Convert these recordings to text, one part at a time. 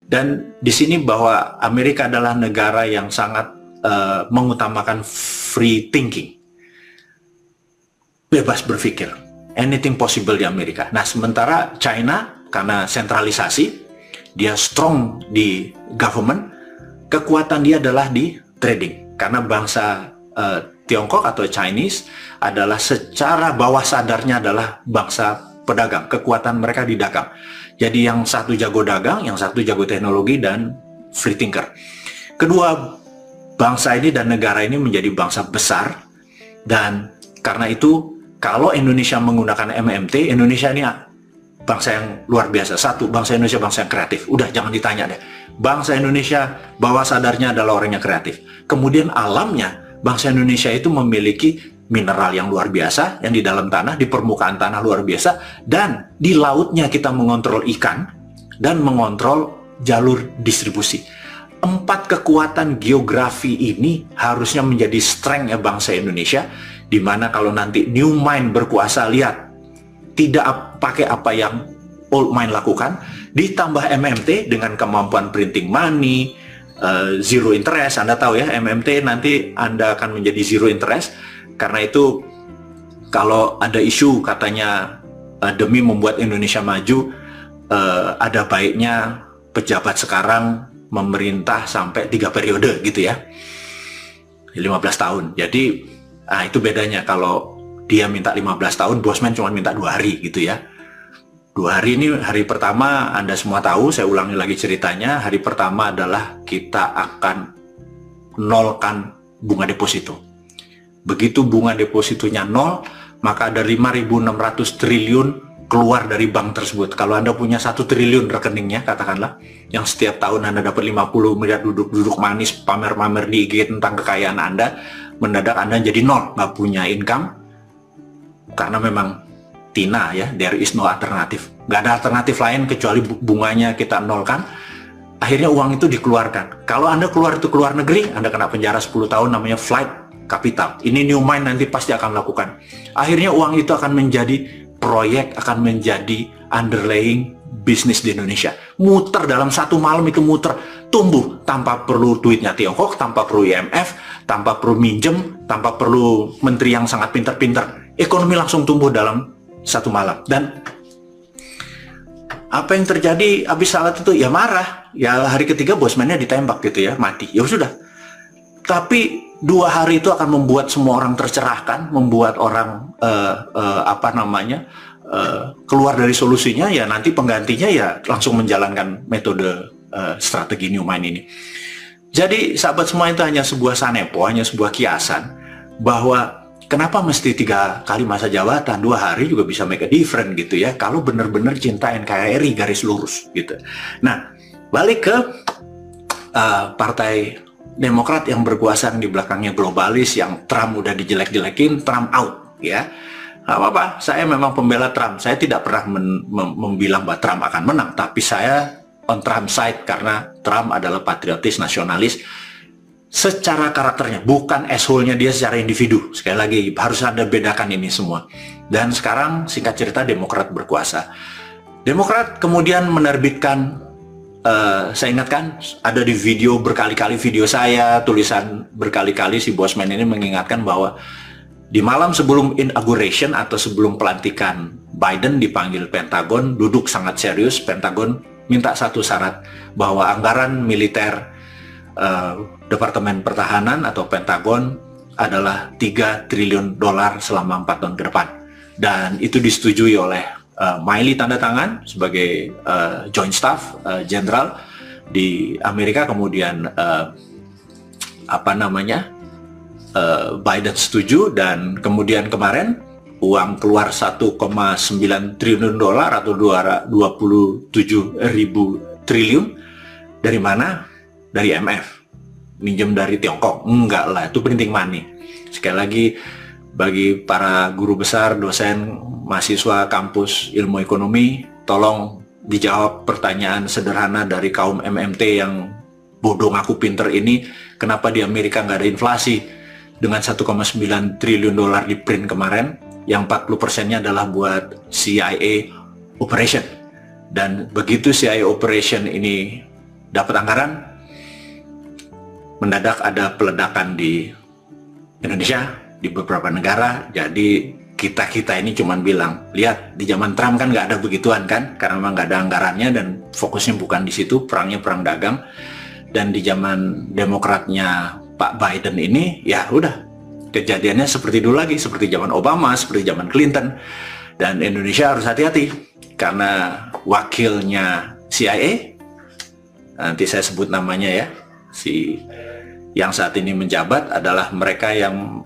Dan di sini bahwa Amerika adalah negara yang sangat mengutamakan free thinking, bebas berpikir, anything possible di Amerika. Nah, sementara China karena sentralisasi, dia strong di government, kekuatan dia adalah di trading. Karena bangsa Tiongkok atau Chinese adalah secara bawah sadarnya adalah bangsa pedagang, kekuatan mereka di dagang. Jadi yang satu jago dagang, yang satu jago teknologi dan free thinker. Kedua bangsa ini dan negara ini menjadi bangsa besar, dan karena itu kalau Indonesia menggunakan MMT, Indonesia ini bangsa yang luar biasa. Satu, bangsa Indonesia bangsa yang kreatif. Udah, jangan ditanya deh. Bangsa Indonesia bawah sadarnya adalah orang yang kreatif. Kemudian alamnya, bangsa Indonesia itu memiliki mineral yang luar biasa, yang di dalam tanah, di permukaan tanah luar biasa, dan di lautnya kita mengontrol ikan dan mengontrol jalur distribusi. 4 kekuatan geografi ini harusnya menjadi strength ya bangsa Indonesia, di mana kalau nanti new mind berkuasa, lihat, tidak pakai apa yang old mind lakukan, ditambah MMT dengan kemampuan printing money, zero interest. Anda tahu ya, MMT nanti Anda akan menjadi zero interest. Karena itu kalau ada isu katanya demi membuat Indonesia maju, ada baiknya pejabat sekarang memerintah sampai 3 periode gitu ya, 15 tahun. Jadi itu bedanya. Kalau dia minta 15 tahun, Bosman cuma minta 2 hari gitu ya. 2 hari ini, hari pertama Anda semua tahu, saya ulangi lagi ceritanya. Hari pertama adalah kita akan nolkan bunga deposito. Begitu bunga depositonya nol, maka ada 5.600 triliun keluar dari bank tersebut. Kalau Anda punya 1 triliun rekeningnya, katakanlah, yang setiap tahun Anda dapat 50 miliar duduk-duduk manis, pamer-pamer di IG tentang kekayaan Anda, mendadak Anda jadi nol, nggak punya income, karena memang Tina ya, there is no alternative. Nggak ada alternatif lain kecuali bunganya kita nolkan. Akhirnya uang itu dikeluarkan. Kalau Anda keluar itu ke luar negeri, Anda kena penjara 10 tahun, namanya flight capital. Ini new mind nanti pasti akan lakukan. Akhirnya uang itu akan menjadi proyek, akan menjadi underlying bisnis di Indonesia. Muter dalam 1 malam itu muter, tumbuh tanpa perlu duitnya Tiongkok, tanpa perlu IMF, tanpa perlu minjem, tanpa perlu menteri yang sangat pintar-pintar. Ekonomi langsung tumbuh dalam 1 malam. Dan apa yang terjadi habis salat itu? Ya marah. Ya hari ketiga bosmannya ditembak gitu ya, mati. Ya sudah. Tapi 2 hari itu akan membuat semua orang tercerahkan, membuat orang keluar dari solusinya. Ya nanti penggantinya ya langsung menjalankan metode strategi new mind ini. Jadi sahabat semua, itu hanya sebuah sanepo, hanya sebuah kiasan bahwa kenapa mesti 3 kali masa jabatan, 2 hari juga bisa make a difference gitu ya, kalau benar-benar cinta NKRI garis lurus gitu. Nah, balik ke Partai Demokrat yang berkuasa, yang di belakangnya globalis, yang Trump udah dijelek-jelekin, Trump out ya. Gak apa-apa, saya memang pembela Trump. Saya tidak pernah membilang bahwa Trump akan menang, tapi saya on Trump side karena Trump adalah patriotis, nasionalis secara karakternya, bukan asshole-nya dia secara individu. Sekali lagi, harus Anda bedakan ini semua. Dan sekarang singkat cerita Demokrat berkuasa. Demokrat kemudian menerbitkan, saya ingatkan, ada di video berkali-kali video saya, tulisan berkali-kali, si Bosman ini mengingatkan bahwa di malam sebelum inauguration atau sebelum pelantikan Biden dipanggil Pentagon, duduk sangat serius. Pentagon minta satu syarat, bahwa anggaran militer Departemen Pertahanan atau Pentagon adalah $3 triliun selama 4 tahun ke depan. Dan itu disetujui oleh Miley, tanda tangan sebagai Joint Staff General di Amerika. Kemudian Biden setuju, dan kemudian kemarin uang keluar $1,9 triliun atau 27.000 triliun. Dari mana? Dari IMF. Minjem dari Tiongkok? Enggak lah, itu printing money. Sekali lagi, bagi para guru besar, dosen, mahasiswa kampus ilmu ekonomi, tolong dijawab pertanyaan sederhana dari kaum MMT yang bodoh ngaku pinter ini. Kenapa di Amerika nggak ada inflasi? Dengan $1,9 triliun di print kemarin, yang 40%-nya adalah buat CIA operation. Dan begitu CIA operation ini dapat anggaran, mendadak ada peledakan di Indonesia, di beberapa negara. Jadi kita ini cuman bilang, lihat di zaman Trump kan nggak ada begituan kan, karena memang nggak ada anggarannya dan fokusnya bukan di situ, perangnya perang dagang. Dan di zaman Demokratnya Pak Biden ini, ya udah kejadiannya seperti dulu lagi, seperti zaman Obama, seperti zaman Clinton. Dan Indonesia harus hati-hati karena wakilnya CIA, nanti saya sebut namanya ya, si yang saat ini menjabat adalah mereka yang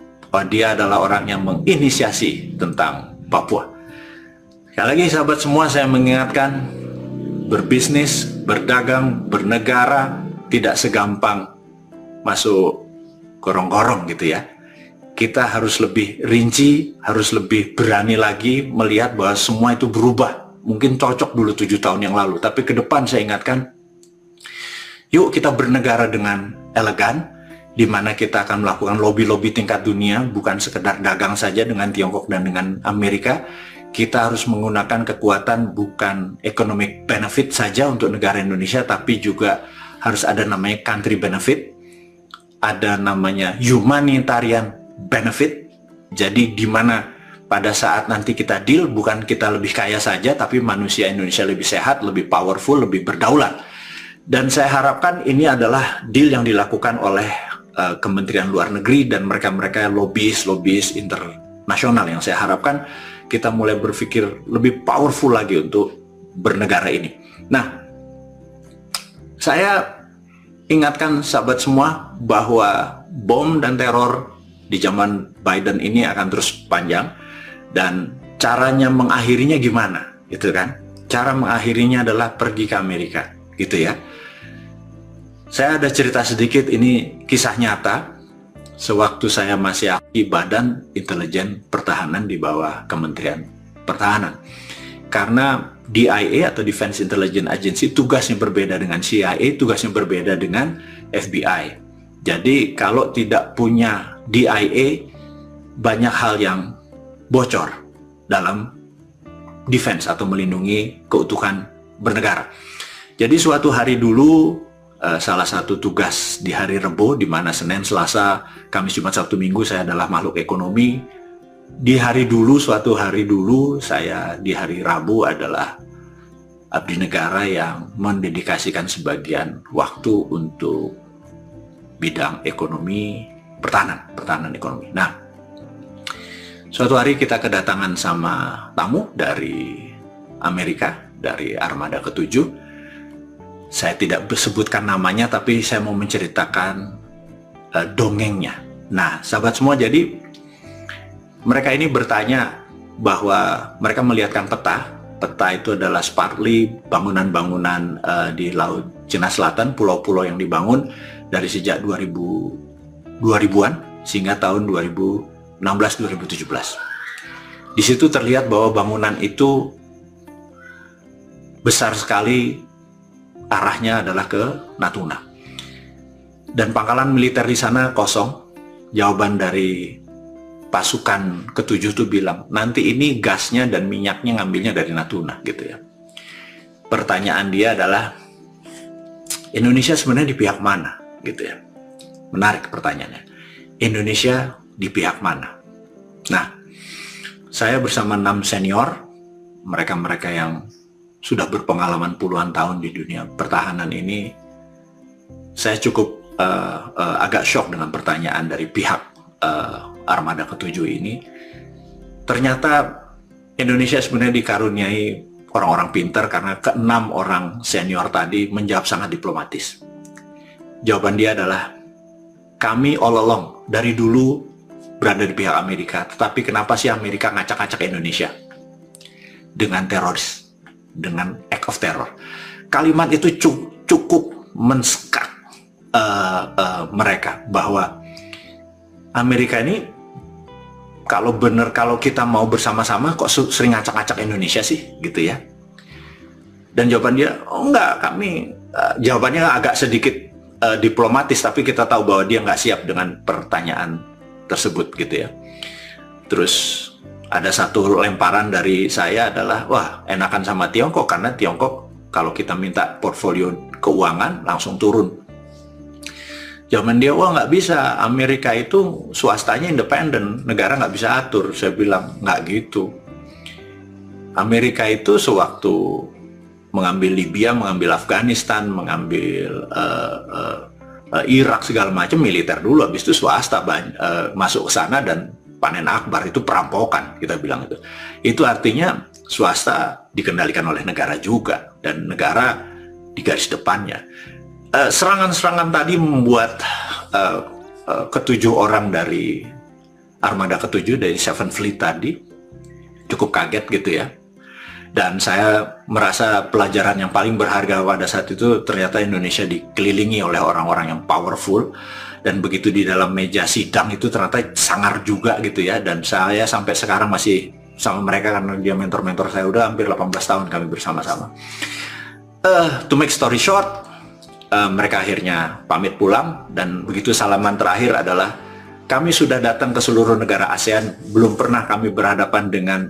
dia adalah orang yang menginisiasi tentang Papua. Sekali lagi sahabat semua, saya mengingatkan, berbisnis, berdagang, bernegara tidak segampang masuk gorong-gorong gitu ya. Kita harus lebih rinci, harus lebih berani lagi melihat bahwa semua itu berubah. Mungkin cocok dulu 7 tahun yang lalu, tapi ke depan saya ingatkan, yuk kita bernegara dengan elegan, di mana kita akan melakukan lobby-lobby tingkat dunia, bukan sekedar dagang saja dengan Tiongkok dan dengan Amerika. Kita harus menggunakan kekuatan bukan economic benefit saja untuk negara Indonesia, tapi juga harus ada namanya country benefit, ada namanya humanitarian benefit. Jadi di mana pada saat nanti kita deal, bukan kita lebih kaya saja, tapi manusia Indonesia lebih sehat, lebih powerful, lebih berdaulat. Dan saya harapkan ini adalah deal yang dilakukan oleh Kementerian Luar Negeri dan mereka-mereka lobbyis internasional, yang saya harapkan kita mulai berpikir lebih powerful lagi untuk bernegara ini. Nah, saya ingatkan sahabat semua bahwa bom dan teror di zaman Biden ini akan terus panjang, dan caranya mengakhirinya gimana, gitu kan? Cara mengakhirinya adalah pergi ke Amerika, gitu ya. Saya ada cerita sedikit, ini kisah nyata. Sewaktu saya masih aktif Badan Intelijen Pertahanan di bawah Kementerian Pertahanan. Karena DIA atau Defense Intelligence Agency tugasnya berbeda dengan CIA, tugasnya berbeda dengan FBI. Jadi kalau tidak punya DIA, banyak hal yang bocor dalam defense atau melindungi keutuhan bernegara. Jadi suatu hari dulu, salah satu tugas di hari Rebo, di mana Senin, Selasa, Kamis, Jumat, Sabtu, Minggu saya adalah makhluk ekonomi. Di hari dulu, suatu hari dulu, saya di hari Rabu adalah abdi negara yang mendedikasikan sebagian waktu untuk bidang ekonomi, pertahanan ekonomi. Nah, suatu hari kita kedatangan sama tamu dari Amerika, dari Armada ke-7. Saya tidak sebutkan namanya, tapi saya mau menceritakan dongengnya. Nah, sahabat semua, jadi mereka ini bertanya bahwa mereka melihatkan peta. Peta itu adalah partly bangunan-bangunan di Laut Cina Selatan, pulau-pulau yang dibangun dari sejak 2000-an sehingga tahun 2016-2017. Di situ terlihat bahwa bangunan itu besar sekali, arahnya adalah ke Natuna. Dan pangkalan militer di sana kosong. Jawaban dari pasukan ke-7 itu bilang, nanti ini gasnya dan minyaknya ngambilnya dari Natuna, gitu ya. Pertanyaan dia adalah, Indonesia sebenarnya di pihak mana, gitu ya. Menarik pertanyaannya. Indonesia di pihak mana? Nah, saya bersama 6 senior, mereka-mereka yang sudah berpengalaman puluhan tahun di dunia pertahanan ini, saya cukup agak shock dengan pertanyaan dari pihak Armada ke-7 ini. Ternyata Indonesia sebenarnya dikaruniai orang-orang pintar, karena ke-6 orang senior tadi menjawab sangat diplomatis. Jawaban dia adalah, kami all along, dari dulu berada di pihak Amerika, tetapi kenapa sih Amerika ngacak-ngacak Indonesia dengan teroris, dengan act of terror? Kalimat itu cukup mensekat mereka, bahwa Amerika ini kalau kita mau bersama-sama kok sering ngacak-ngacak Indonesia sih, gitu ya. Dan jawaban dia, oh enggak, kami jawabannya agak sedikit diplomatis, tapi kita tahu bahwa dia nggak siap dengan pertanyaan tersebut, gitu ya. Terus ada satu lemparan dari saya adalah, wah, enakan sama Tiongkok, karena Tiongkok kalau kita minta portfolio keuangan langsung turun. Zaman dia, wah nggak bisa, Amerika itu swastanya independen, negara nggak bisa atur. Saya bilang, nggak gitu. Amerika itu sewaktu mengambil Libya, mengambil Afghanistan, mengambil Irak, segala macam, militer dulu, habis itu swasta masuk ke sana dan panen akbar, itu perampokan, kita bilang itu. Itu artinya swasta dikendalikan oleh negara juga, dan negara di garis depannya. Serangan-serangan tadi membuat ketujuh orang dari armada ketujuh dari Seven Fleet tadi cukup kaget gitu ya. Dan saya merasa pelajaran yang paling berharga pada saat itu, ternyata Indonesia dikelilingi oleh orang-orang yang powerful, dan begitu di dalam meja sidang itu ternyata sangar juga gitu ya. Dan saya sampai sekarang masih sama mereka karena dia mentor-mentor saya, udah hampir 18 tahun kami bersama-sama. To make story short, mereka akhirnya pamit pulang, dan begitu salaman terakhir adalah, kami sudah datang ke seluruh negara ASEAN, belum pernah kami berhadapan dengan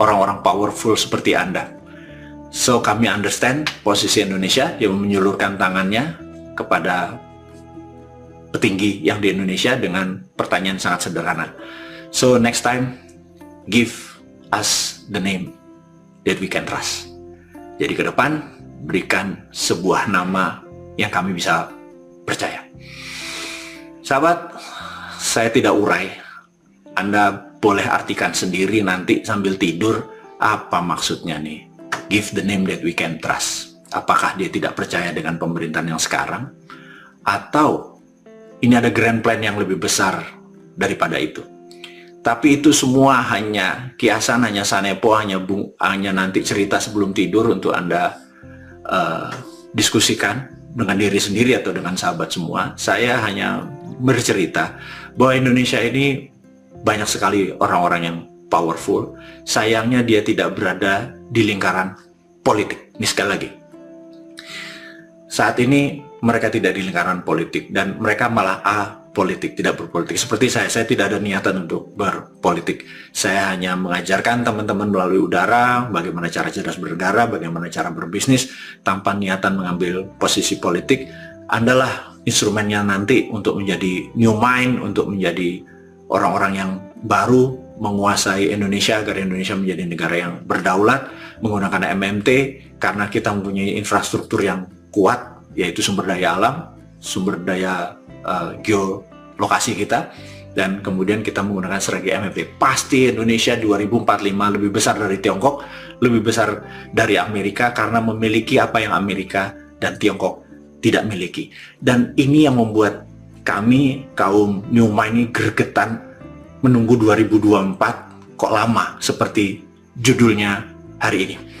orang-orang powerful seperti Anda. So kami understand posisi Indonesia. Dia menyulurkan tangannya kepada petinggi yang di Indonesia dengan pertanyaan sangat sederhana. So next time, give us the name that we can trust. Jadi ke depan, berikan sebuah nama yang kami bisa percaya. Sahabat, saya tidak urai. Anda boleh artikan sendiri nanti sambil tidur, apa maksudnya nih, give the name that we can trust. Apakah dia tidak percaya dengan pemerintahan yang sekarang, atau ini ada grand plan yang lebih besar daripada itu? Tapi itu semua hanya kiasan, hanya sanepo, hanya nanti cerita sebelum tidur untuk Anda diskusikan dengan diri sendiri atau dengan sahabat semua. Saya hanya bercerita bahwa Indonesia ini banyak sekali orang-orang yang powerful. Sayangnya dia tidak berada di lingkaran politik. Ini sekali lagi, saat ini mereka tidak di lingkaran politik, dan mereka malah apolitik, tidak berpolitik. Seperti saya tidak ada niatan untuk berpolitik. Saya hanya mengajarkan teman-teman melalui udara bagaimana cara cerdas bernegara, bagaimana cara berbisnis tanpa niatan mengambil posisi politik. Andalah instrumennya nanti untuk menjadi new mind, untuk menjadi orang-orang yang baru menguasai Indonesia agar Indonesia menjadi negara yang berdaulat menggunakan MMT, karena kita mempunyai infrastruktur yang kuat, yaitu sumber daya alam, sumber daya geolokasi kita, dan kemudian kita menggunakan strategi MMT. Pasti Indonesia 2045 lebih besar dari Tiongkok, lebih besar dari Amerika, karena memiliki apa yang Amerika dan Tiongkok tidak miliki. Dan ini yang membuat kami, kaum New Mind ini gregetan menunggu 2024, kok lama seperti judulnya hari ini.